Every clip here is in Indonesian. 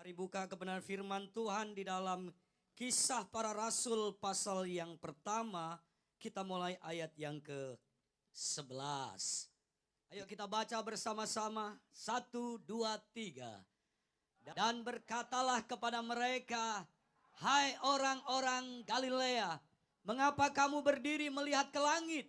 Mari buka kebenaran firman Tuhan di dalam Kisah Para Rasul pasal yang pertama. Kita mulai ayat yang ke-11. Ayo kita baca bersama-sama. 1, 2, 3. Dan berkatalah kepada mereka, hai orang-orang Galilea, mengapa kamu berdiri melihat ke langit?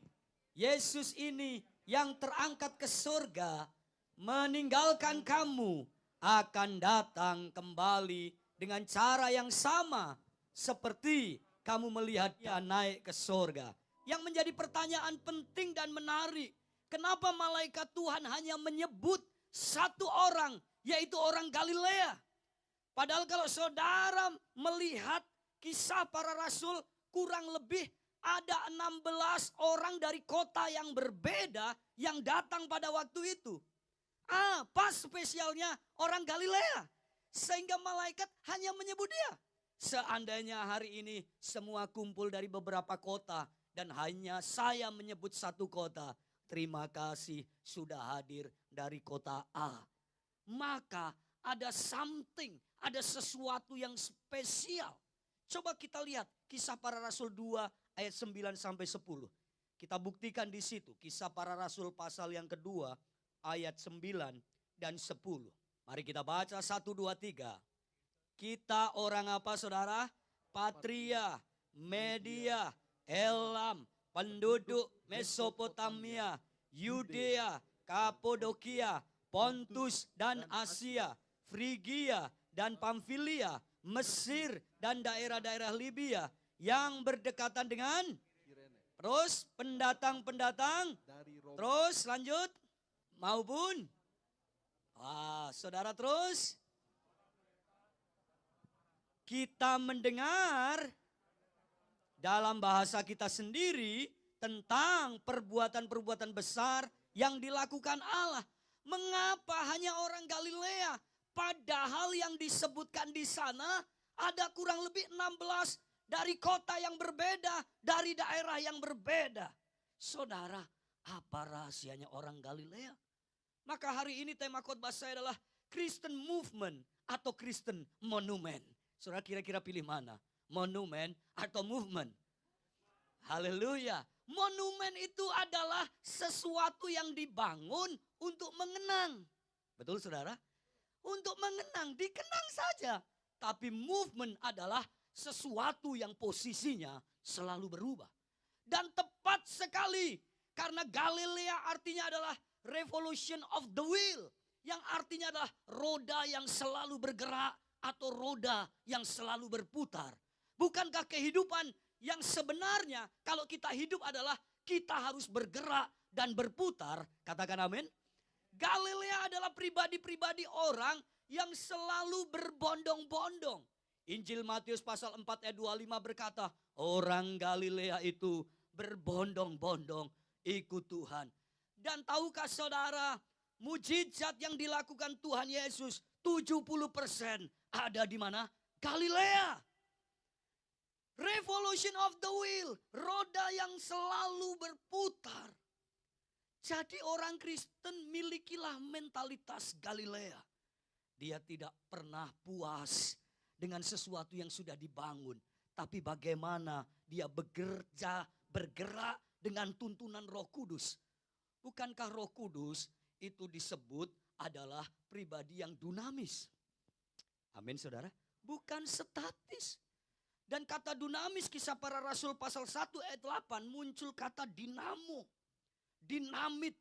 Yesus ini yang terangkat ke surga meninggalkan kamu akan datang kembali dengan cara yang sama seperti kamu melihat dia naik ke surga. Yang menjadi pertanyaan penting dan menarik, kenapa malaikat Tuhan hanya menyebut satu orang, yaitu orang Galilea? Padahal kalau saudara melihat Kisah Para Rasul, kurang lebih ada 16 orang dari kota yang berbeda yang datang pada waktu itu. Apa spesialnya orang Galilea? Sehingga malaikat hanya menyebut dia. Seandainya hari ini semua kumpul dari beberapa kota dan hanya saya menyebut satu kota, terima kasih sudah hadir dari kota A. Maka ada something, ada sesuatu yang spesial. Coba kita lihat Kisah Para Rasul 2 ayat 9 sampai 10. Kita buktikan di situ Kisah Para Rasul pasal yang kedua ayat 9 dan 10. Mari kita baca 1, 2, 3. Kita orang apa saudara? Patria, Media, Elam, penduduk Mesopotamia, Yudea, Kapodokia, Pontus dan Asia, Frigia dan Pamfilia, Mesir dan daerah-daerah Libya yang berdekatan dengan terus pendatang-pendatang, terus lanjut maupun saudara terus kita mendengar dalam bahasa kita sendiri tentang perbuatan-perbuatan besar yang dilakukan Allah. Mengapa hanya orang Galilea? Padahal yang disebutkan di sana ada kurang lebih 16 dari kota yang berbeda, dari daerah yang berbeda. Saudara, apa rahasianya orang Galilea? Maka hari ini tema khotbah saya adalah Christian Movement atau Christian Monument. Saudara kira-kira pilih mana? Monument atau movement? Haleluya. Monumen itu adalah sesuatu yang dibangun untuk mengenang. Betul saudara? Untuk mengenang, dikenang saja. Tapi movement adalah sesuatu yang posisinya selalu berubah. Dan tepat sekali. Karena Galilea artinya adalah revolution of the wheel. Yang artinya adalah roda yang selalu bergerak atau roda yang selalu berputar. Bukankah kehidupan yang sebenarnya kalau kita hidup adalah kita harus bergerak dan berputar? Katakan amin. Galilea adalah pribadi-pribadi orang yang selalu berbondong-bondong. Injil Matius pasal 4 ayat 25 berkata, orang Galilea itu berbondong-bondong ikut Tuhan. Dan tahukah saudara, mujizat yang dilakukan Tuhan Yesus 70% ada di mana? Galilea. Revolution of the wheel, roda yang selalu berputar. Jadi orang Kristen milikilah mentalitas Galilea. Dia tidak pernah puas dengan sesuatu yang sudah dibangun. Tapi bagaimana dia bekerja, bergerak dengan tuntunan Roh Kudus. Bukankah Roh Kudus itu disebut adalah pribadi yang dinamis? Amin saudara. Bukan statis. Dan kata dinamis Kisah Para Rasul pasal 1 ayat 8 muncul kata dinamo. Dinamit.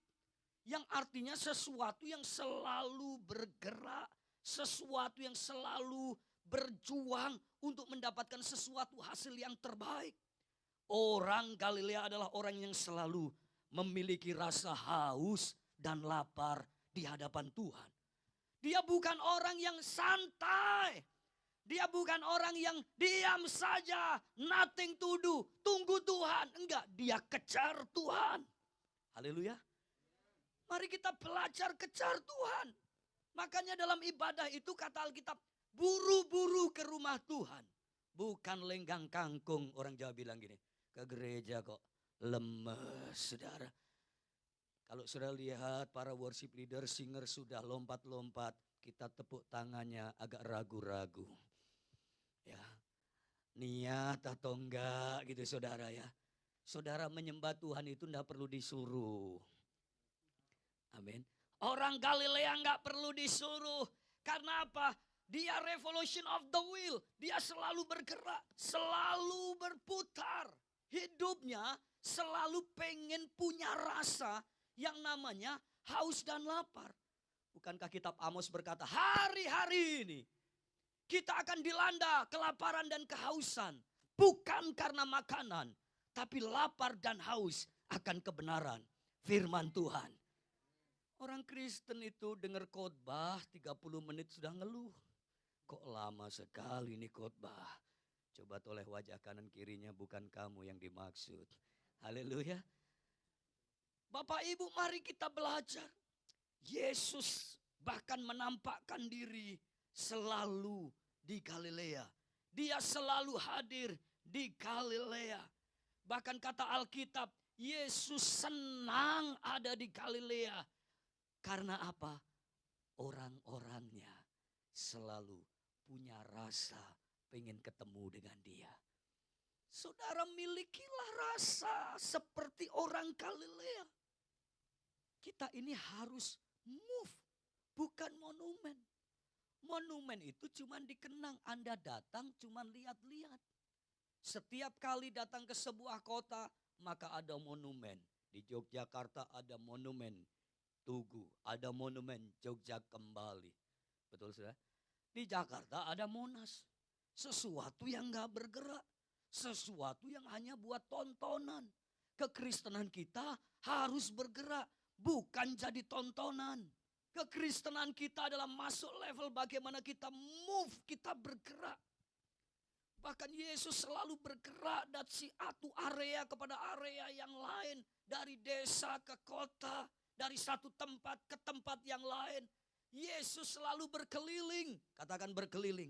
Yang artinya sesuatu yang selalu bergerak. Sesuatu yang selalu berjuang untuk mendapatkan sesuatu hasil yang terbaik. Orang Galilea adalah orang yang selalu memiliki rasa haus dan lapar di hadapan Tuhan. Dia bukan orang yang santai. Dia bukan orang yang diam saja, nothing to do, tunggu Tuhan. Enggak, dia kejar Tuhan. Haleluya. Mari kita belajar kejar Tuhan. Makanya dalam ibadah itu kata Alkitab, buru-buru ke rumah Tuhan. Bukan lenggang kangkung, orang Jawa bilang gini, ke gereja kok lemes saudara. Kalau saudara lihat para worship leader, singer sudah lompat-lompat. kita tepuk tangannya agak ragu-ragu. Ya, niat atau enggak gitu saudara ya. Saudara menyembah Tuhan itu enggak perlu disuruh. Amin. Orang Galilea enggak perlu disuruh. Karena apa? Dia revolution of the wheel. Dia selalu bergerak, selalu berputar. Hidupnya selalu pengen punya rasa yang namanya haus dan lapar. Bukankah kitab Amos berkata, hari-hari ini kita akan dilanda kelaparan dan kehausan. Bukan karena makanan, tapi lapar dan haus akan kebenaran firman Tuhan. Orang Kristen itu dengar khotbah 30 menit sudah ngeluh. Kok lama sekali ini khotbah. Coba toleh wajah kanan kirinya, bukan kamu yang dimaksud. Haleluya. Bapak Ibu, mari kita belajar. Yesus bahkan menampakkan diri selalu di Galilea. Dia selalu hadir di Galilea. Bahkan kata Alkitab, Yesus senang ada di Galilea. Karena apa? Orang-orangnya selalu punya rasa pengen ketemu dengan dia. Saudara, milikilah rasa seperti orang Galilea. Kita ini harus move, bukan monumen. Monumen itu cuma dikenang, Anda datang cuma lihat-lihat. Setiap kali datang ke sebuah kota, maka ada monumen. Di Yogyakarta ada monumen Tugu, ada monumen Jogja kembali. Betul sudah? Di Jakarta ada Monas. Sesuatu yang gak bergerak. Sesuatu yang hanya buat tontonan. Kekristenan kita harus bergerak, bukan jadi tontonan. Kekristenan kita adalah masuk level bagaimana kita move, kita bergerak. Bahkan Yesus selalu bergerak dari satu area kepada area yang lain. Dari desa ke kota, dari satu tempat ke tempat yang lain. Yesus selalu berkeliling. Katakan berkeliling.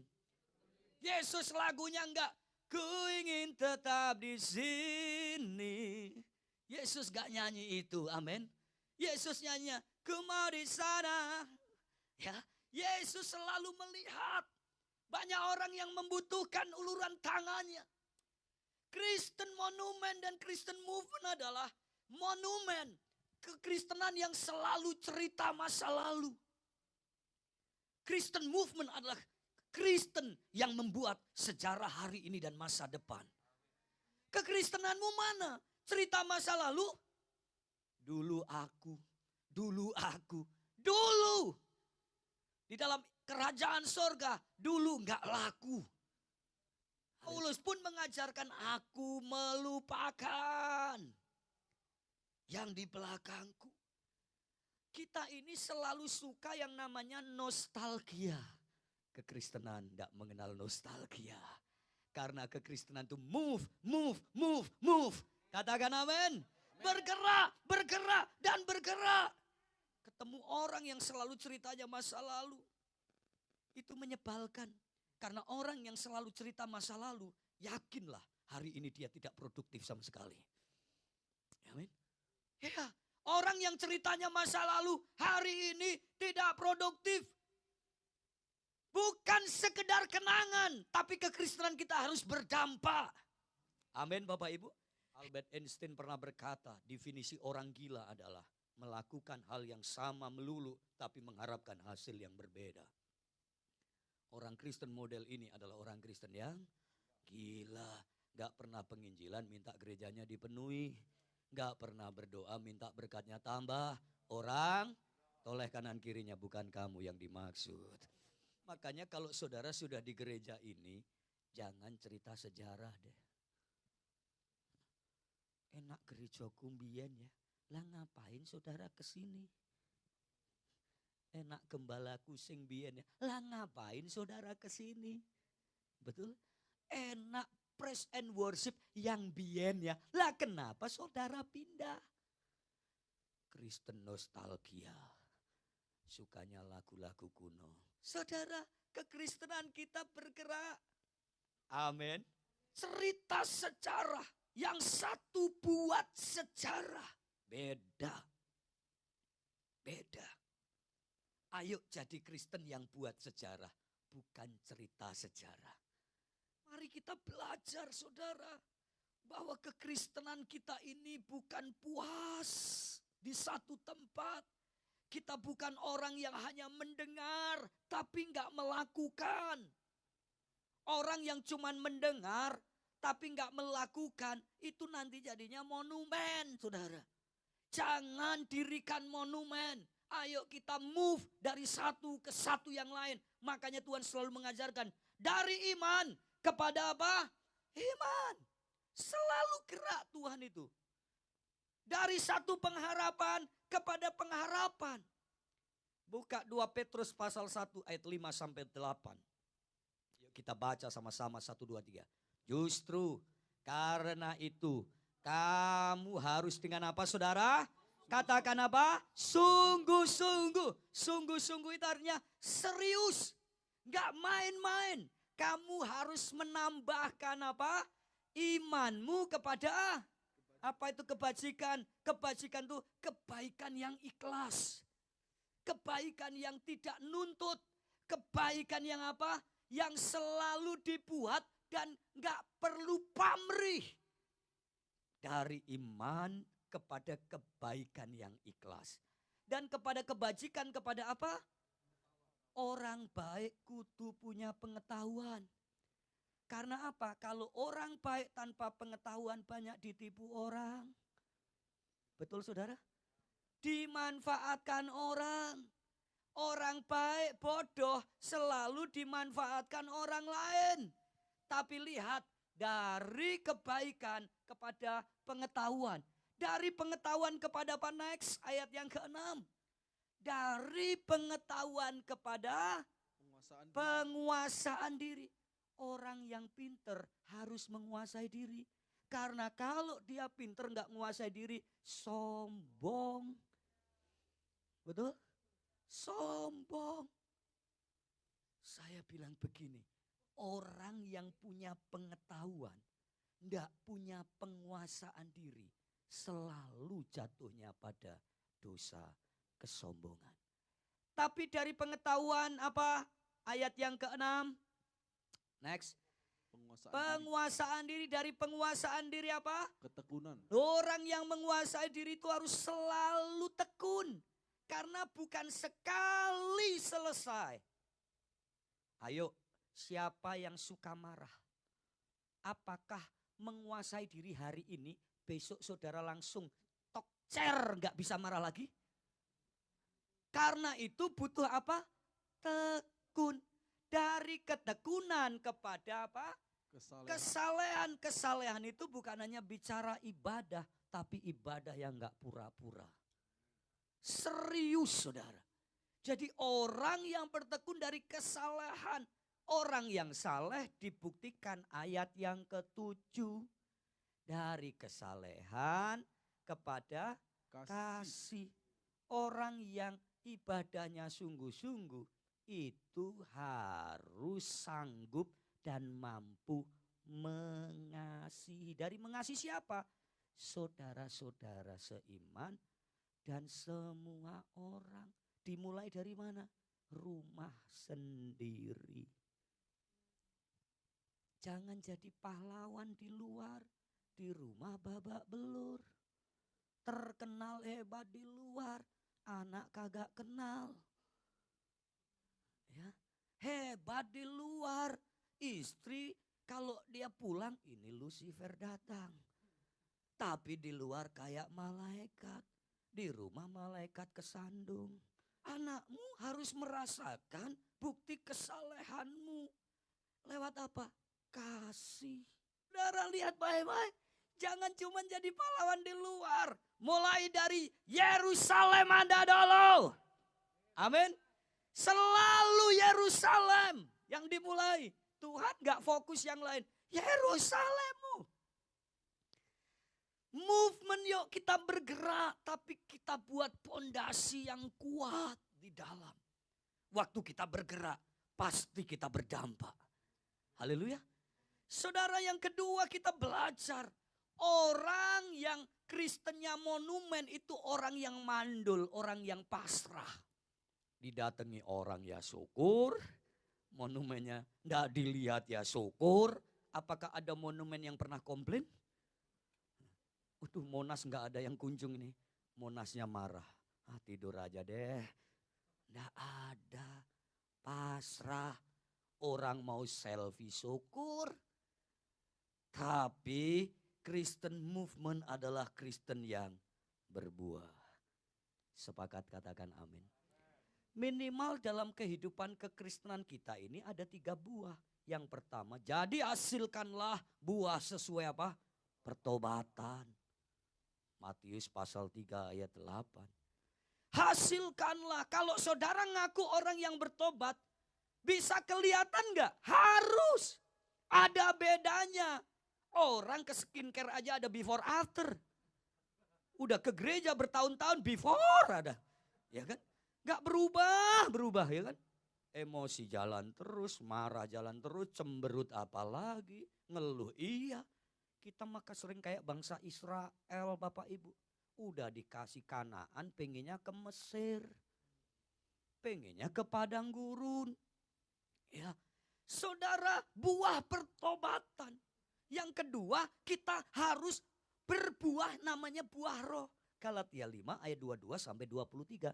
Yesus lagunya enggak, ku ingin tetap di sini. Yesus gak nyanyi itu, amin. Yesus nyanyi, ku mau di sana. Ya, Yesus selalu melihat. Banyak orang yang membutuhkan uluran tangannya. Kristen monumen dan Kristen movement adalah monumen kekristenan yang selalu cerita masa lalu. Kristen movement adalah Kristen yang membuat sejarah hari ini dan masa depan. Kekristenanmu mana? Cerita masa lalu? Dulu aku. Di dalam kerajaan sorga, dulu enggak laku. Paulus pun mengajarkan aku melupakan yang di belakangku. Kita ini selalu suka yang namanya nostalgia. Kekristenan tidak mengenal nostalgia. Karena kekristenan itu move. Katakan amin. Bergerak dan bergerak. Ketemu orang yang selalu ceritanya masa lalu. Itu menyebalkan. Karena orang yang selalu cerita masa lalu, yakinlah hari ini dia tidak produktif sama sekali. Amin. Ya, orang yang ceritanya masa lalu hari ini tidak produktif. Bukan sekedar kenangan, tapi kekristenan kita harus berdampak. Amin Bapak Ibu. Albert Einstein pernah berkata, definisi orang gila adalah melakukan hal yang sama melulu, tapi mengharapkan hasil yang berbeda. Orang Kristen model ini adalah orang Kristen yang gila. Gak pernah penginjilan minta gerejanya dipenuhi. Gak pernah berdoa minta berkatnya tambah. Orang toleh kanan kirinya, bukan kamu yang dimaksud. Makanya kalau saudara sudah di gereja ini, jangan cerita sejarah deh. Enak gereja kumbien ya. Lah ngapain saudara kesini? Enak gembalaku sing biyen ya. Lah ngapain saudara kesini? Betul? Enak praise and worship yang biyen ya. Lah kenapa saudara pindah? Kristen nostalgia. Sukanya lagu-lagu kuno. Saudara, kekristenan kita bergerak. Amin. Cerita sejarah. Yang satu buat sejarah. Beda. Ayo jadi Kristen yang buat sejarah, bukan cerita sejarah. Mari kita belajar saudara, bahwa kekristenan kita ini bukan puas di satu tempat. Kita bukan orang yang hanya mendengar tapi nggak melakukan. Orang yang cuman mendengar tapi nggak melakukan, itu nanti jadinya monumen saudara. Jangan dirikan monumen. Ayo kita move dari satu ke satu yang lain. Makanya Tuhan selalu mengajarkan dari iman kepada apa? Iman. Selalu gerak Tuhan itu. Dari satu pengharapan kepada pengharapan. Buka 2 Petrus pasal 1 ayat 5 sampai 8. Yuk kita baca sama-sama 1, 2, 3. Justru karena itu kamu harus dengan apa saudara? Katakan apa? Sungguh-sungguh. Sungguh-sungguh itu artinya serius. Gak main-main. Kamu harus menambahkan apa? Imanmu kepada apa itu kebajikan? Kebajikan itu kebaikan yang ikhlas. Kebaikan yang tidak nuntut. Kebaikan yang apa? Yang selalu dibuat dan gak perlu pamrih. Dari iman kepada kebaikan yang ikhlas. Dan kepada kebajikan kepada apa? Orang baik kudu punya pengetahuan. Karena apa? Kalau orang baik tanpa pengetahuan banyak ditipu orang. Betul saudara? Dimanfaatkan orang. Orang baik bodoh selalu dimanfaatkan orang lain. Tapi lihat dari kebaikan kepada pengetahuan. Dari pengetahuan kepada apa next? Ayat yang ke-6. Dari pengetahuan kepada penguasaan diri. Orang yang pinter harus menguasai diri. Karena kalau dia pinter gak menguasai diri, sombong. Betul? Sombong. Saya bilang begini, orang yang punya pengetahuan, gak punya penguasaan diri, selalu jatuhnya pada dosa kesombongan. Tapi dari pengetahuan apa? Ayat yang ke-6. Next. Penguasaan diri. Dari penguasaan diri apa? Ketekunan. Orang yang menguasai diri itu harus selalu tekun. Karena bukan sekali selesai. Ayo, siapa yang suka marah? Apakah menguasai diri hari ini, besok saudara langsung tokcer, gak bisa marah lagi? Karena itu butuh apa? Tekun. Dari ketekunan kepada apa? Kesalehan. Kesalehan itu bukan hanya bicara ibadah, tapi ibadah yang gak pura-pura. Serius saudara. Jadi orang yang bertekun dari kesalehan. Orang yang saleh dibuktikan ayat yang ke-7. Dari kesalehan kepada kasih. Orang yang ibadahnya sungguh-sungguh itu harus sanggup dan mampu mengasihi. Dari mengasihi siapa? Saudara-saudara seiman dan semua orang. Dimulai dari mana? Rumah sendiri. Jangan jadi pahlawan di luar, di rumah babak belur. Terkenal hebat di luar, anak kagak kenal. Ya, hebat di luar, istri kalau dia pulang ini Lucifer datang. Tapi di luar kayak malaikat, di rumah malaikat kesandung. Anakmu harus merasakan bukti kesalehanmu. Lewat apa? Kasih. Saudara lihat baik-baik. Jangan cuma jadi pahlawan di luar. Mulai dari Yerusalem Anda dulu. Amin. Selalu Yerusalem yang dimulai. Tuhan gak fokus yang lain. Yerusalemmu. Movement yuk kita bergerak. Tapi kita buat pondasi yang kuat di dalam. Waktu kita bergerak pasti kita berdampak. Haleluya. Saudara yang kedua kita belajar. Orang yang Kristennya monumen itu orang yang mandul, orang yang pasrah. Didatangi orang ya syukur, monumennya enggak dilihat ya syukur. Apakah ada monumen yang pernah komplain? Monas enggak ada yang kunjung ini. Monasnya marah. Tidur aja deh. Enggak ada. Pasrah. Orang mau selfie syukur. Tapi Kristen movement adalah Kristen yang berbuah. Sepakat katakan amin. Minimal dalam kehidupan kekristenan kita ini ada 3 buah. Yang pertama, jadi hasilkanlah buah sesuai apa? Pertobatan. Matius pasal 3 ayat 8. Hasilkanlah. Kalau saudara ngaku orang yang bertobat, bisa kelihatan enggak? Harus. Ada bedanya. Orang ke skincare aja ada before after. Udah ke gereja bertahun-tahun before ada. Ya kan? Enggak berubah ya kan? Emosi jalan terus, marah jalan terus, cemberut apalagi, ngeluh iya. Kita maka sering kayak bangsa Israel Bapak Ibu. Udah dikasih Kanaan pengennya ke Mesir. Pengennya ke padang gurun. Ya, saudara, buah pertobatan. Yang kedua, kita harus berbuah namanya buah roh. Galatia 5 ayat 22 sampai 23.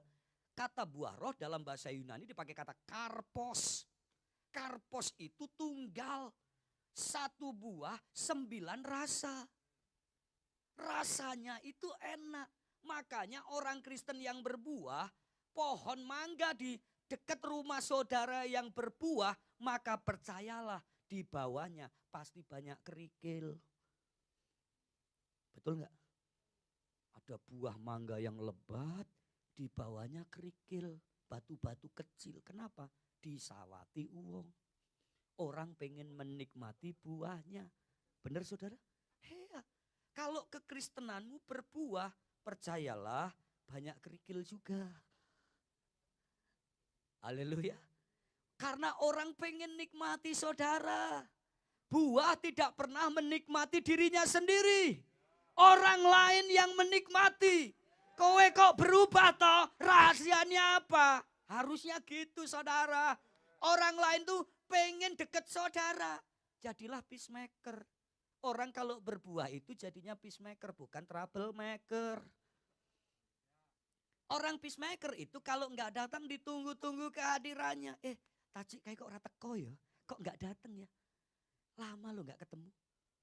Kata buah roh dalam bahasa Yunani dipakai kata karpos. Karpos itu tunggal. 1 buah 9 rasa. Rasanya itu enak. Makanya orang Kristen yang berbuah, pohon mangga di dekat rumah saudara yang berbuah, maka percayalah di bawahnya pasti banyak kerikil. Betul enggak? Ada buah mangga yang lebat, di bawahnya kerikil, batu-batu kecil. Kenapa? Disawati uang. Orang pengen menikmati buahnya. Benar saudara? Ya. Kalau kekristenanmu berbuah, percayalah banyak kerikil juga. Haleluya. Karena orang pengen nikmati saudara. Buah tidak pernah menikmati dirinya sendiri. Orang lain yang menikmati. Kowe kok berubah toh? Rahasianya apa? Harusnya gitu saudara. Orang lain tuh pengen deket saudara. Jadilah peacemaker. Orang kalau berbuah itu jadinya peacemaker, bukan troublemaker. Orang peacemaker itu kalau nggak datang ditunggu-tunggu kehadirannya. Taci kayak kok ora teko ya? Kok nggak datang ya? Lama lo nggak ketemu.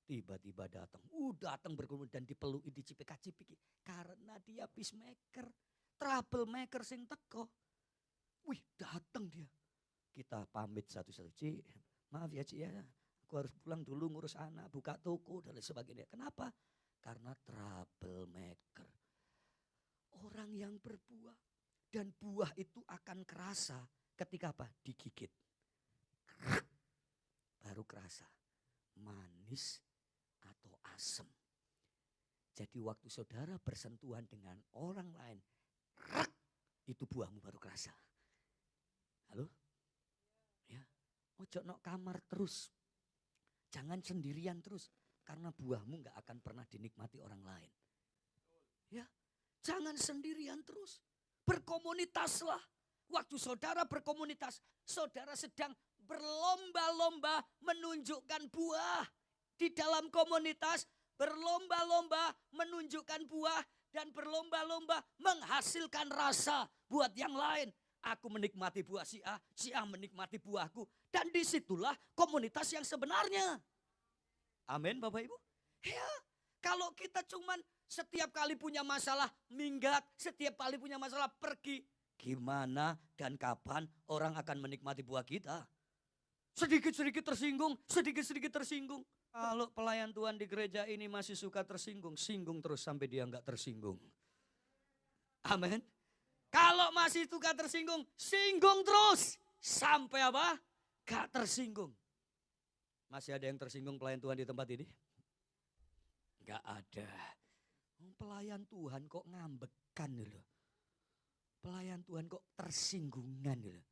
Tiba-tiba datang. Datang berkerumun dan dipeluki dicipik-cipiki. Karena dia peacemaker. Troublemaker sing teko. Wih, datang dia. Kita pamit satu-satu. Ci, maaf ya Ci ya. Aku harus pulang dulu ngurus anak, buka toko dan lain sebagainya. Kenapa? Karena troublemaker. Orang yang berbuah. Dan buah itu akan kerasa ketika apa? Digigit. Baru kerasa. Manis atau asam. Jadi waktu saudara bersentuhan dengan orang lain. Itu buahmu baru kerasa. Halo? Ya. Ojo nok kamar terus. Jangan sendirian terus. Karena buahmu gak akan pernah dinikmati orang lain. Ya. Jangan sendirian terus. Berkomunitaslah. Waktu saudara berkomunitas. Saudara sedang berlomba-lomba menunjukkan buah. Di dalam komunitas berlomba-lomba menunjukkan buah. Dan berlomba-lomba menghasilkan rasa buat yang lain. Aku menikmati buah si A menikmati buahku. Dan disitulah komunitas yang sebenarnya. Amin Bapak Ibu. Ya, kalau kita cuman setiap kali punya masalah minggat, setiap kali punya masalah pergi. Gimana dan kapan orang akan menikmati buah kita? Sedikit-sedikit tersinggung, sedikit-sedikit tersinggung. Kalau pelayan Tuhan di gereja ini masih suka tersinggung, singgung terus sampai dia enggak tersinggung. Amin. Kalau masih suka tersinggung, singgung terus. Sampai apa? Gak tersinggung. Masih ada yang tersinggung pelayan Tuhan di tempat ini? Gak ada. Pelayan Tuhan kok ngambekan loh. Pelayan Tuhan kok tersinggungan loh.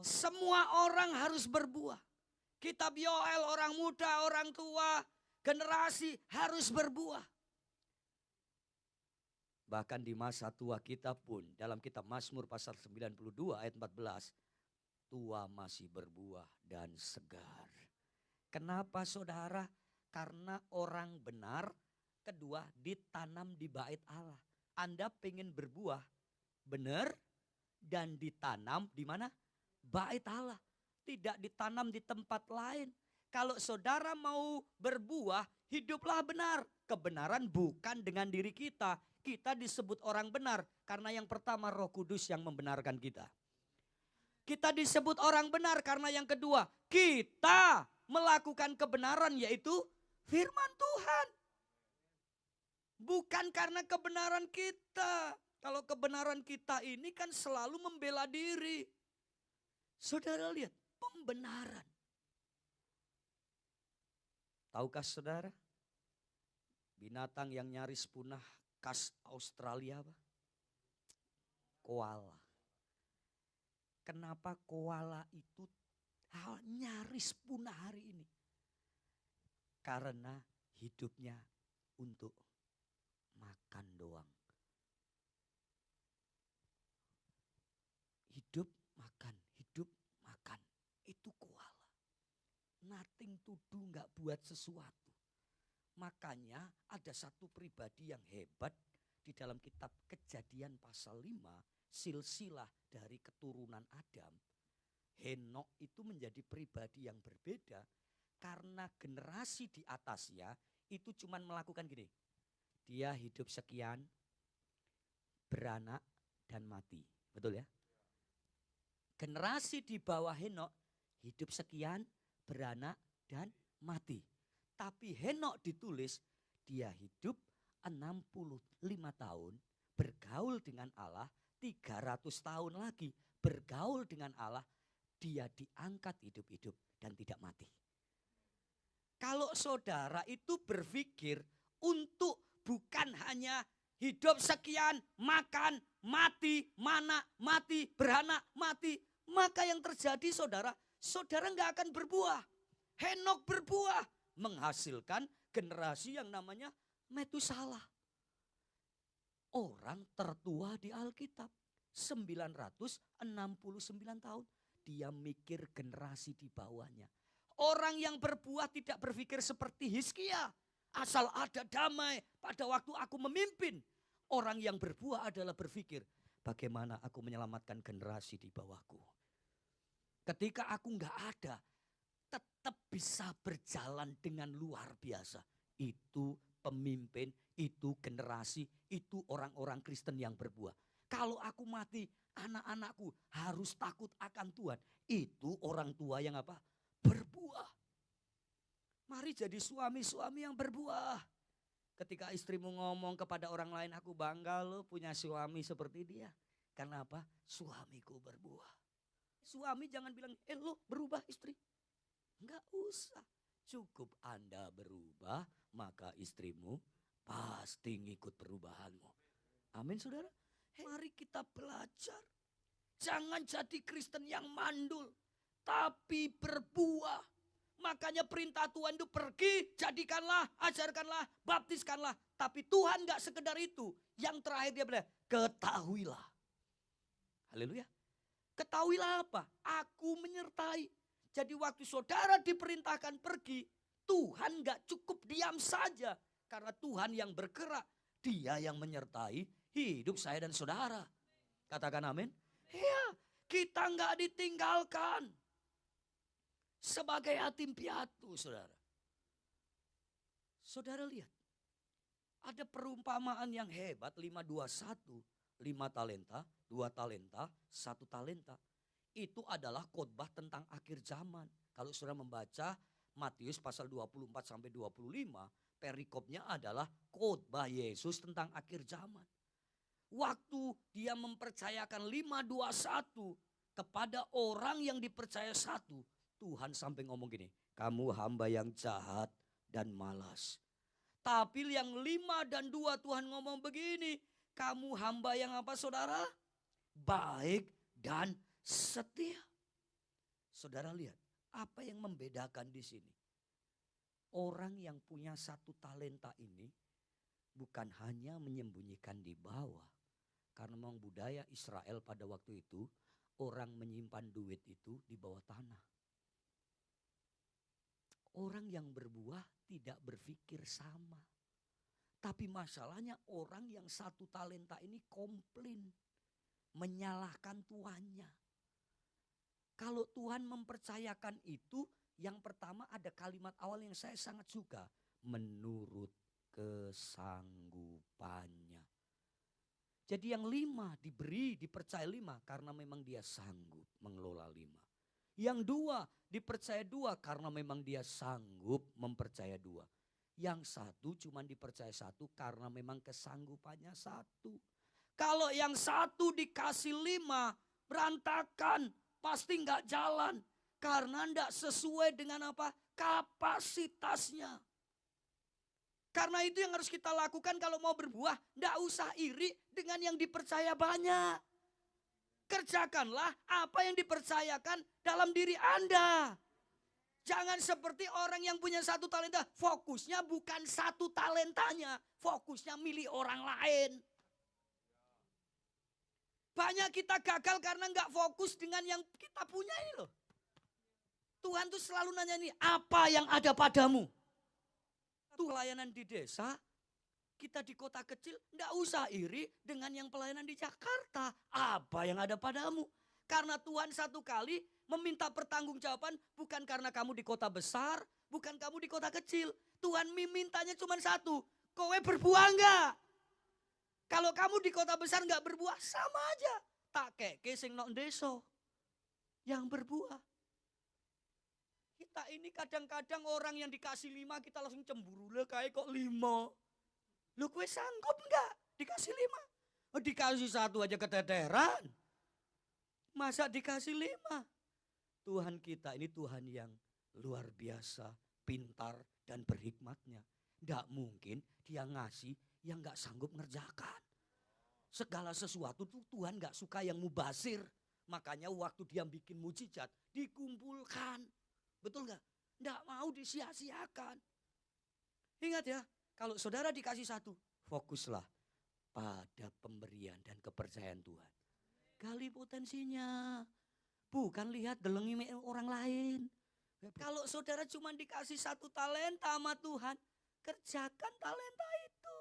Semua orang harus berbuah. Kitab Yoel, orang muda, orang tua, generasi harus berbuah. Bahkan di masa tua kita pun dalam kitab Mazmur pasal 92 ayat 14. Tua masih berbuah dan segar. Kenapa saudara? Karena orang benar, kedua ditanam di bait Allah. Anda pengen berbuah benar dan ditanam di mana? Bait Allah. Tidak ditanam di tempat lain. Kalau saudara mau berbuah, hiduplah benar. Kebenaran bukan dengan diri kita. Kita disebut orang benar karena yang pertama Roh Kudus yang membenarkan kita. Kita disebut orang benar karena yang kedua kita melakukan kebenaran yaitu firman Tuhan. Bukan karena kebenaran kita. Kalau kebenaran kita ini kan selalu membela diri. Saudara lihat pembenaran. Tahukah saudara? Binatang yang nyaris punah khas Australia apa? Koala. Kenapa koala itu nyaris punah hari ini? Karena hidupnya untuk makan doang. Hidup makan, hidup makan. Itu koala. Nothing to do, gak buat sesuatu. Makanya ada satu pribadi yang hebat di dalam kitab Kejadian pasal 5. Silsilah dari keturunan Adam. Henok itu menjadi pribadi yang berbeda. Karena generasi di atasnya itu cuma melakukan gini. Dia hidup sekian, beranak dan mati. Betul ya? Generasi di bawah Henok hidup sekian, beranak dan mati. Tapi Henok ditulis dia hidup 65 tahun, bergaul dengan Allah 300 tahun lagi, bergaul dengan Allah, dia diangkat hidup-hidup dan tidak mati. Kalau saudara itu berpikir untuk bukan hanya hidup sekian, makan, mati, mana, mati, beranak, mati. Maka yang terjadi saudara nggak akan berbuah. Henok berbuah, menghasilkan generasi yang namanya Metusalah. Orang tertua di Alkitab, 969 tahun. Dia mikir generasi di bawahnya. Orang yang berbuah tidak berpikir seperti Hizkia. Asal ada damai pada waktu aku memimpin. Orang yang berbuah adalah berpikir, bagaimana aku menyelamatkan generasi di bawahku. Ketika aku nggak ada, tetap bisa berjalan dengan luar biasa. Itu pemimpin, itu generasi, itu orang-orang Kristen yang berbuah. Kalau aku mati, anak-anakku harus takut akan Tuhan. Itu orang tua yang apa? Berbuah. Mari jadi suami-suami yang berbuah. Ketika istrimu ngomong kepada orang lain, aku bangga lo punya suami seperti dia. Karena apa? Suamiku berbuah. Suami jangan bilang, lo berubah istri. Enggak usah. Cukup Anda berubah, maka istrimu pasti ngikut perubahanmu. Amin saudara. Mari kita belajar. Jangan jadi Kristen yang mandul, tapi berbuah. Makanya perintah Tuhan itu pergi, jadikanlah, ajarkanlah, baptiskanlah. Tapi Tuhan gak sekedar itu. Yang terakhir dia bilang, ketahuilah. Haleluya. Ketahuilah apa? Aku menyertai. Jadi waktu saudara diperintahkan pergi, Tuhan gak cukup diam saja. Karena Tuhan yang bergerak, dia yang menyertai hidup saya dan saudara. Katakan amin. Ya, kita gak ditinggalkan. Sebagai yatim piatu, saudara. Saudara lihat. Ada perumpamaan yang hebat, 521. 5 talenta, 2 talenta, 1 talenta. Itu adalah khotbah tentang akhir zaman. Kalau saudara membaca Matius pasal 24 sampai 25, perikopnya adalah khotbah Yesus tentang akhir zaman. Waktu dia mempercayakan 521 kepada orang yang dipercaya 1, Tuhan sampai ngomong gini, kamu hamba yang jahat dan malas. Tapi yang 5 dan 2 Tuhan ngomong begini, kamu hamba yang apa saudara? Baik dan setia. Saudara lihat, apa yang membedakan di sini? Orang yang punya 1 talenta ini, bukan hanya menyembunyikan di bawah. Karena memang budaya Israel pada waktu itu, orang menyimpan duit itu di bawah tanah. Orang yang berbuah tidak berpikir sama. Tapi masalahnya orang yang 1 talenta ini komplain. Menyalahkan tuannya. Kalau Tuhan mempercayakan itu, yang pertama ada kalimat awal yang saya sangat suka. Menurut kesanggupannya. Jadi yang 5 dipercaya 5 karena memang dia sanggup mengelola 5. Yang 2 dipercaya 2 karena memang dia sanggup mempercaya 2. Yang 1 cuma dipercaya 1 karena memang kesanggupannya 1. Kalau yang 1 dikasih 5 berantakan, pasti nggak jalan. Karena nggak sesuai dengan apa? Kapasitasnya. Karena itu yang harus kita lakukan kalau mau berbuah. Nggak usah iri dengan yang dipercaya banyak. Kerjakanlah apa yang dipercayakan dalam diri Anda. Jangan seperti orang yang punya 1 talenta. Fokusnya bukan 1 talentanya. Fokusnya milih orang lain. Banyak kita gagal karena nggak fokus dengan yang kita punya ini loh. Tuhan tuh selalu nanya nih, apa yang ada padamu? Tuh pelayanan di desa, kita di kota kecil, nggak usah iri dengan yang pelayanan di Jakarta. Apa yang ada padamu? Karena Tuhan 1 kali meminta pertanggungjawaban bukan karena kamu di kota besar, bukan kamu di kota kecil. Tuhan mintanya cuma 1, kowe berbuah enggak? Kalau kamu di kota besar nggak berbuah, sama aja. Tak keke sing nok deso yang berbuah. Kita ini kadang-kadang orang yang dikasih 5 kita langsung cemburu. Lah kayak kok 5? Lu kue sanggup enggak dikasih 5? Oh, dikasih 1 aja keteteran. Masa dikasih 5? Tuhan kita ini Tuhan yang luar biasa, pintar dan berhikmatnya. Enggak mungkin dia ngasih yang enggak sanggup ngerjakan. Segala sesuatu tuh Tuhan enggak suka yang mubazir. Makanya waktu dia bikin mujizat dikumpulkan. Betul enggak? Enggak mau disia-siakan. Ingat ya, kalau saudara dikasih 1, fokuslah pada pemberian dan kepercayaan Tuhan. Gali potensinya. Bukan lihat delengi orang lain. Kalau saudara cuma dikasih 1 talenta sama Tuhan, kerjakan talenta itu.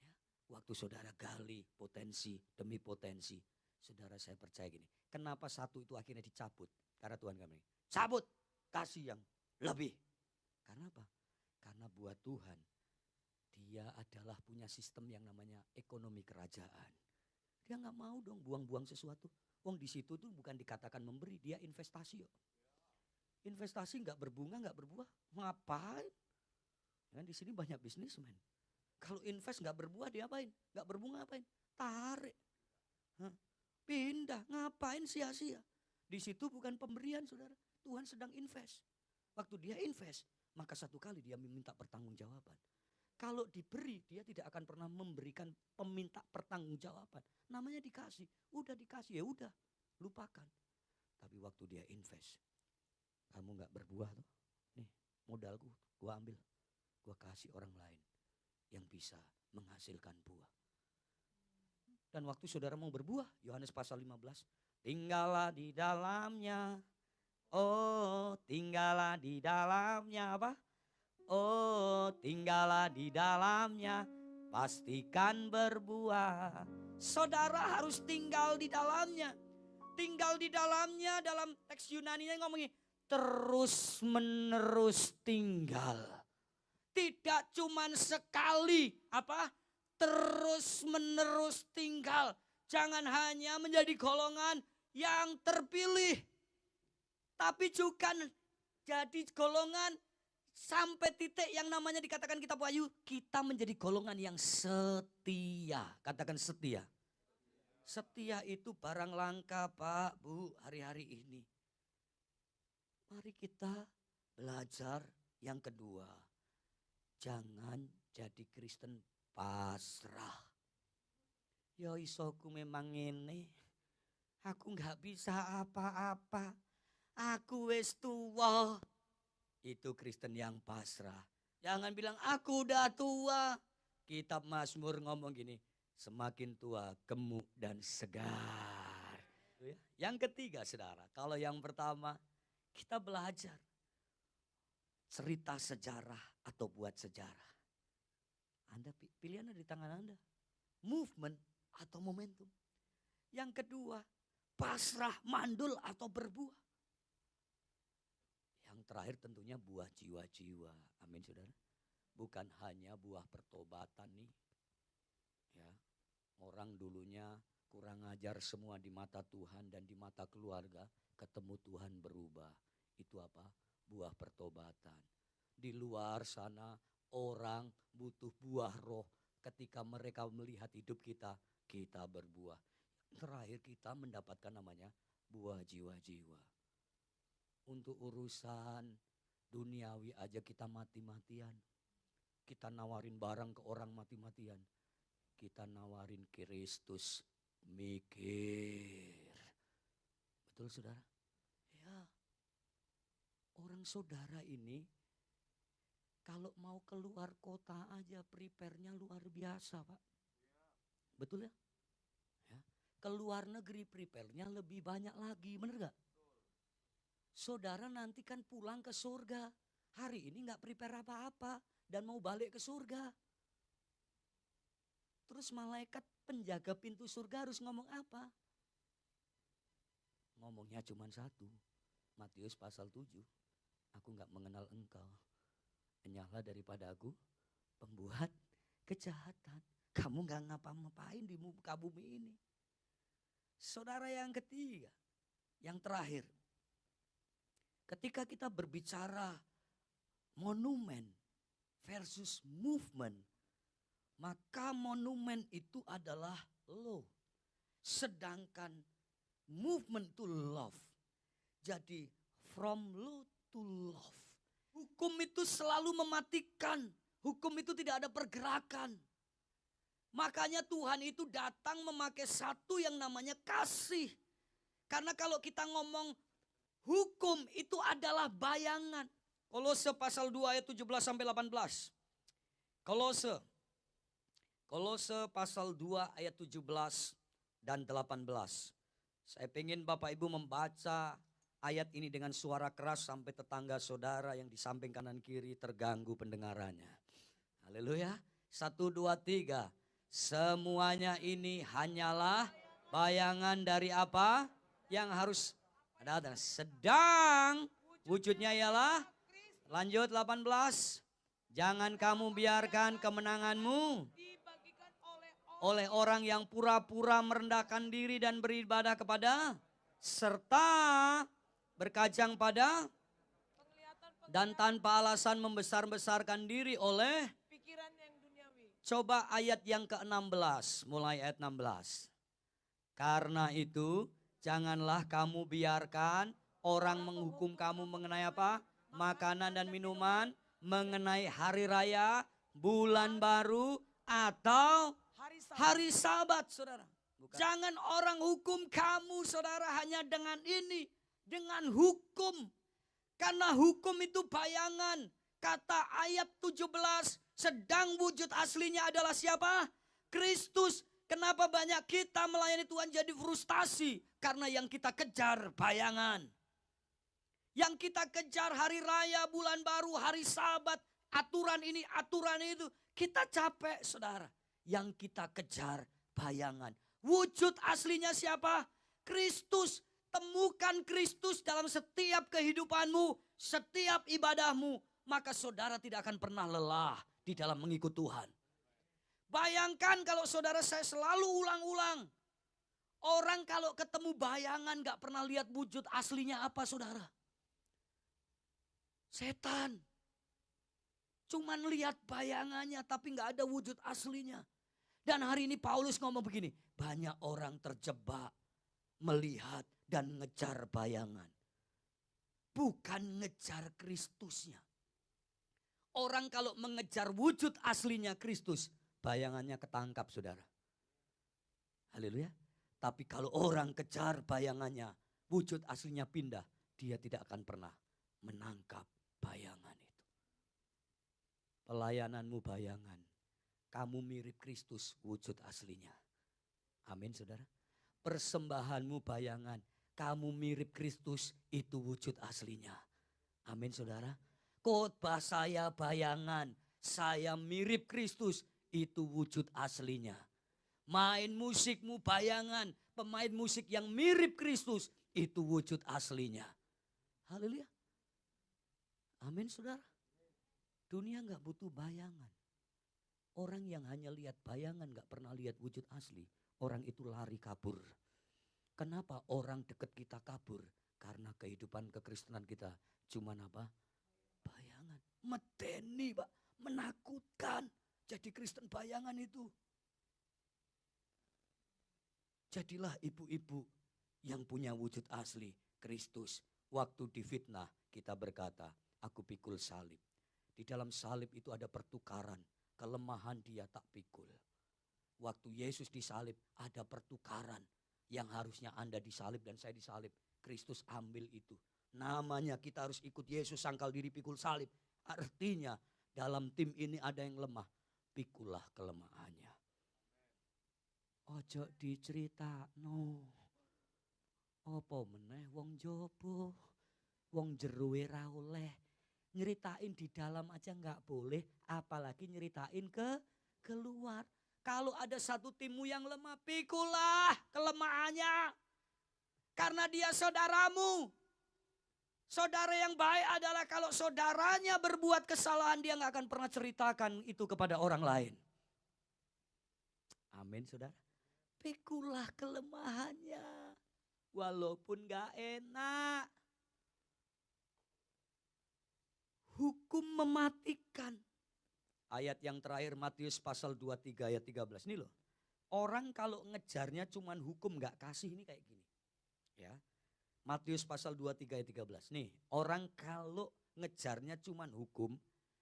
Ya, waktu saudara gali potensi demi potensi, saudara saya percaya gini. Kenapa 1 itu akhirnya dicabut? Karena Tuhan kami cabut, kasih yang lebih. Karena apa? Karena buat Tuhan, dia adalah punya sistem yang namanya ekonomi kerajaan. Dia nggak mau dong buang-buang sesuatu. Wong di situ tuh bukan dikatakan memberi, dia investasi. Investasi nggak berbunga, nggak berbuah, ngapain? Kan di sini banyak bisnismen. Kalau invest nggak berbuah, diapain? Nggak berbunga, ngapain? Tarik, pindah, ngapain sia-sia? Di situ bukan pemberian, saudara. Tuhan sedang invest. Waktu dia invest, maka 1 kali dia meminta pertanggungjawaban. Kalau diberi, dia tidak akan pernah memberikan peminta pertanggungjawaban. Namanya dikasih, udah dikasih, ya udah, lupakan. Tapi waktu dia invest, kamu nggak berbuah tuh, nih modalku, gua ambil, gua kasih orang lain yang bisa menghasilkan buah. Dan waktu saudara mau berbuah, Yohanes pasal 15, tinggallah di dalamnya. Oh, tinggallah di dalamnya apa? Oh, tinggallah di dalamnya, pastikan berbuah. Saudara harus tinggal di dalamnya. Tinggal di dalamnya dalam teks Yunani-nya ngomongin terus menerus tinggal. Tidak cuman sekali apa? Terus menerus tinggal. Jangan hanya menjadi golongan yang terpilih. Tapi juga jadi golongan sampai titik yang namanya dikatakan kitab Wahyu, kita menjadi golongan yang setia. Katakan setia. Setia itu barang langka, Pak, Bu, hari-hari ini. Mari kita belajar yang kedua. Jangan jadi Kristen pasrah. Ya isoku memang ini. Aku nggak bisa apa-apa. Aku wis tuwa. Itu Kristen yang pasrah. Jangan bilang aku udah tua. Kitab Mazmur ngomong gini, semakin tua gemuk dan segar. Yang ketiga saudara, kalau yang pertama kita belajar cerita sejarah atau buat sejarah. Anda pilihan ada di tangan Anda. Movement atau momentum. Yang kedua, pasrah, mandul atau berbuah. Yang terakhir tentunya buah jiwa-jiwa. Amin saudara. Bukan hanya buah pertobatan nih. Ya, orang dulunya kurang ajar semua di mata Tuhan dan di mata keluarga. Ketemu Tuhan berubah. Itu apa? Buah pertobatan. Di luar sana orang butuh buah roh. Ketika mereka melihat hidup kita, kita berbuah. Terakhir kita mendapatkan namanya buah jiwa-jiwa. Untuk urusan duniawi aja kita mati-matian. Kita nawarin barang ke orang mati-matian. Kita nawarin Kristus mikir. Betul saudara? Ya. Orang saudara ini kalau mau keluar kota aja prepare-nya luar biasa Pak. Betul ya? Ya. Keluar negeri prepare-nya lebih banyak lagi, bener gak? Saudara nanti kan pulang ke surga. Hari ini gak prepare apa-apa dan mau balik ke surga. Terus malaikat penjaga pintu surga harus ngomong apa? Ngomongnya cuma satu. Matius pasal 7. Aku gak mengenal engkau. Enyahlah daripada aku pembuat kejahatan. Kamu gak ngapa-ngapain di muka bumi ini. Saudara yang ketiga. Yang terakhir. Ketika kita berbicara monumen versus movement. Maka monumen itu adalah law. Sedangkan movement to love. Jadi from law to love. Hukum itu selalu mematikan. Hukum itu tidak ada pergerakan. Makanya Tuhan itu datang memakai satu yang namanya kasih. Karena kalau kita ngomong hukum itu adalah bayangan. Kolose pasal 2 ayat 17 sampai 18. Kolose pasal 2 ayat 17 dan 18. Saya pengen Bapak Ibu membaca ayat ini dengan suara keras sampai tetangga saudara yang di samping kanan kiri terganggu pendengarannya. Haleluya. 1, 2, 3. Semuanya ini hanyalah bayangan dari apa? Yang harus ada. Sedang wujudnya ialah, lanjut 18. Jangan kamu biarkan kemenanganmu oleh orang yang pura-pura merendahkan diri dan beribadah kepada, serta berkajang pada dan tanpa alasan membesar-besarkan diri oleh pikiran yang duniawi. Coba ayat yang ke-16, mulai ayat 16. Karena itu janganlah kamu biarkan orang menghukum kamu mengenai apa? Makanan dan minuman, mengenai hari raya, bulan baru, atau hari Sabat, saudara. Bukan. Jangan orang hukum kamu, saudara, hanya dengan ini. Dengan hukum. Karena hukum itu bayangan. Kata ayat 17, sedang wujud aslinya adalah siapa? Kristus. Kenapa banyak kita melayani Tuhan jadi frustasi? Karena yang kita kejar bayangan. Yang kita kejar hari raya, bulan baru, hari Sabat, aturan ini, aturan itu. Kita capek, saudara. Yang kita kejar bayangan. Wujud aslinya siapa? Kristus. Temukan Kristus dalam setiap kehidupanmu, setiap ibadahmu. Maka saudara tidak akan pernah lelah di dalam mengikut Tuhan. Bayangkan kalau saudara saya selalu ulang-ulang. Orang kalau ketemu bayangan gak pernah lihat wujud aslinya apa saudara. Setan. Cuman lihat bayangannya tapi gak ada wujud aslinya. Dan hari ini Paulus ngomong begini. Banyak orang terjebak melihat dan ngejar bayangan. Bukan ngejar Kristusnya. Orang kalau mengejar wujud aslinya Kristus. Bayangannya ketangkap saudara. Haleluya. Tapi kalau orang kejar bayangannya. Wujud aslinya pindah. Dia tidak akan pernah menangkap bayangan itu. Pelayananmu bayangan. Kamu mirip Kristus wujud aslinya. Amin saudara. Persembahanmu bayangan. Kamu mirip Kristus itu wujud aslinya. Amin saudara. Khotbah saya bayangan. Saya mirip Kristus itu wujud aslinya. Main musikmu bayangan. Pemain musik yang mirip Kristus itu wujud aslinya. Haleluya. Amin saudara. Dunia gak butuh bayangan. Orang yang hanya lihat bayangan gak pernah lihat wujud asli. Orang itu lari kabur. Kenapa orang dekat kita kabur? Karena kehidupan kekristenan kita cuman apa? Bayangan. Medeni Pak. Menakutkan. Jadi Kristen bayangan itu. Jadilah ibu-ibu yang punya wujud asli Kristus. Waktu difitnah kita berkata, aku pikul salib. Di dalam salib itu ada pertukaran. Kelemahan dia tak pikul. Waktu Yesus disalib ada pertukaran. Yang harusnya Anda disalib dan saya disalib. Kristus ambil itu. Namanya kita harus ikut Yesus sangkal diri pikul salib. Artinya dalam tim ini ada yang lemah. Pikulah kelemahannya. Ojo diceritakno. Apa meneh wong jopo, wong jeruwe ra oleh. Nyeritain di dalam aja nggak boleh, apalagi nyeritain ke keluar. Kalau ada satu timmu yang lemah, pikulah kelemahannya. Karena dia saudaramu. Saudara yang baik adalah kalau saudaranya berbuat kesalahan, dia nggak akan pernah ceritakan itu kepada orang lain. Amin saudara. Pikulah kelemahannya. Walaupun gak enak. Hukum mematikan. Ayat yang terakhir Matius pasal 23 ayat 13. Ini loh. Orang kalau ngejarnya cuman hukum gak kasih ini kayak gini. Ya. Matius pasal 23 ayat 13. Nih, orang kalau ngejarnya cuman hukum,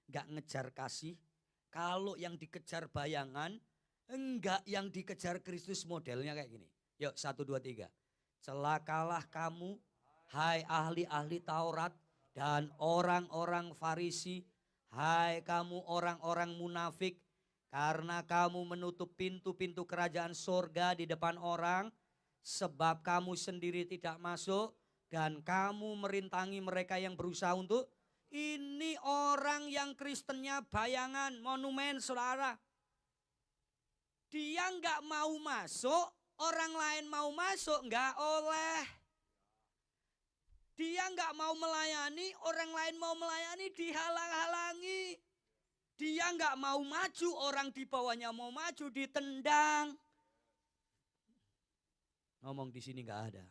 gak ngejar kasih. Kalau yang dikejar bayangan, enggak yang dikejar Kristus modelnya kayak gini. Yuk 1, 2, 3. Celakalah kamu, hai ahli-ahli Taurat dan orang-orang Farisi, hai kamu orang-orang munafik, karena kamu menutup pintu-pintu kerajaan surga di depan orang, sebab kamu sendiri tidak masuk dan kamu merintangi mereka yang berusaha untuk. Ini orang yang Kristennya bayangan, monumen saudara. Dia nggak mau masuk. Orang lain mau masuk nggak oleh. Dia nggak mau melayani, orang lain mau melayani dihalang-halangi. Dia nggak mau maju, orang di bawahnya mau maju ditendang. Ngomong di sini nggak ada.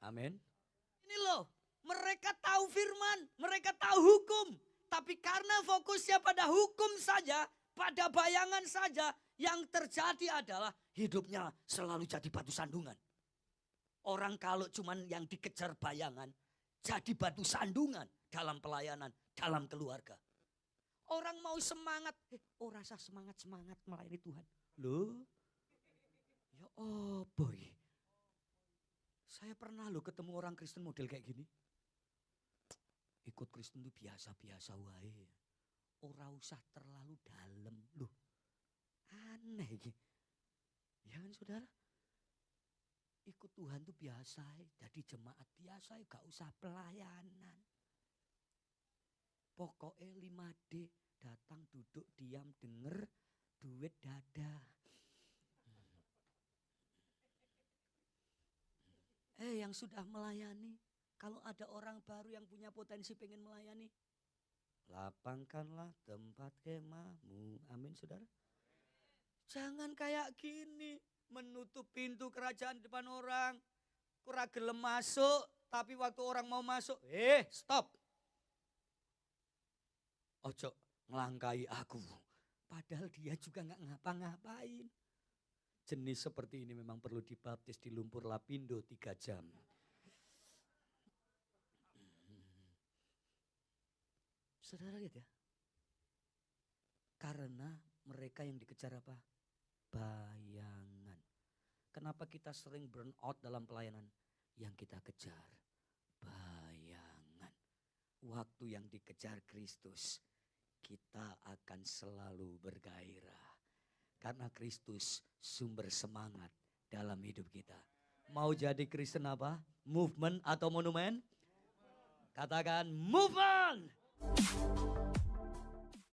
Amin. Ini loh, mereka tahu firman, mereka tahu hukum, tapi karena fokusnya pada hukum saja, pada bayangan saja. Yang terjadi adalah hidupnya selalu jadi batu sandungan. Orang kalau cuman yang dikejar bayangan, jadi batu sandungan dalam pelayanan, dalam keluarga. Orang mau semangat, rasa semangat melayani Tuhan. Loh, ya boy. Saya pernah loh ketemu orang Kristen model kayak gini. Ikut Kristen itu biasa-biasa wae. Ora usah terlalu dalam loh. Aneh gitu. Ya kan saudara? Ikut Tuhan tuh biasa, jadi jemaat biasa, gak usah pelayanan. Pokoknya 5D, datang duduk diam denger, duit dada. Yang sudah melayani, kalau ada orang baru yang punya potensi pengen melayani, lapangkanlah tempat kemahmu. Amin saudara. Jangan kayak gini, menutup pintu kerajaan di depan orang. Kurang gelem masuk, tapi waktu orang mau masuk, stop. Ojo ngelangkai aku. Padahal dia juga gak ngapa-ngapain. Jenis seperti ini memang perlu dibaptis di lumpur lapindo 3 jam. Saudara lihat ya. Karena mereka yang dikejar apa? Bayangan. Kenapa kita sering burn out dalam pelayanan? Yang kita kejar bayangan. Waktu yang dikejar Kristus, kita akan selalu bergairah. Karena Kristus sumber semangat dalam hidup kita. Mau jadi Kristen apa? Movement atau monumen? Katakan movement.